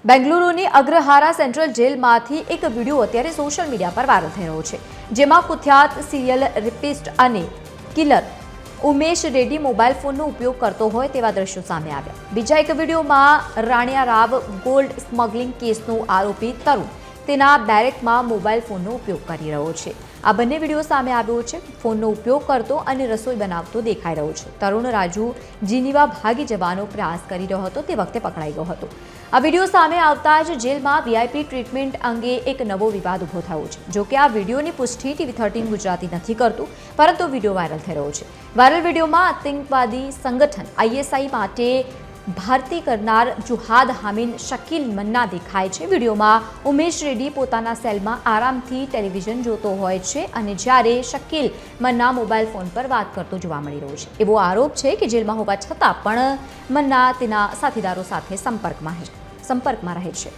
બેંગલુરુની અગ્રહારા central જેલમાંથી એક video અત્યારે સોશિયલ મીડિયા પર વાયરલ થઈ રહ્યો છે, જેમાં કુખ્યાત સિરિયલ રેપિસ્ટ અને કિલર ઉમેશ રેડ્ડી મોબાઈલ ફોનનો ઉપયોગ કરતો હોય તેવા દ્રશ્યો સામે આવ્યા. બીજા એક વિડીયોમાં રાણિયા રાવ ગોલ્ડ સ્મગલિંગ કેસનો આરોપી તરુણ તેના બેરેકમાં મોબાઈલ ફોનનો ઉપયોગ કરી રહ્યો છે. આ બંને વિડીયો સામે આવ્યો છે. ફોનનો ઉપયોગ કરતો અને રસોઈ બનાવતો દેખાઈ રહ્યો છે. તરુણ રાજુ જીનીવા ભાગી જવાનો પ્રયાસ કરી રહ્યો હતો તે વખતે પકડાઈ ગયો હતો. આ વિડીયો સામે આવતા જ જેલમાં વીઆઈપી ટ્રીટમેન્ટ અંગે એક નવો વિવાદ ઊભો થયો છે. જોકે આ વિડીયોની પુષ્ટિ TV13 ગુજરાતી નથી કરતું, પરંતુ વિડીયો વાયરલ થઈ રહ્યો છે. વાયરલ વિડીયોમાં આતંકવાદી સંગઠન ISI માટે ભરતી કરનાર જુહાદ હામિન શકીલ મન્ના દેખાય છે. વિડીયોમાં ઉમેશ રેડ્ડી પોતાના સેલમાં આરામથી ટેલિવિઝન જોતો હોય છે અને જ્યારે શકીલ મન્ના મોબાઈલ ફોન પર વાત કરતો જોવા મળી રહ્યો છે. એવો આરોપ છે કે જેલમાં હોવા છતાં પણ મન્ના તેના સાથીદારો સાથે સંપર્કમાં રહે છે.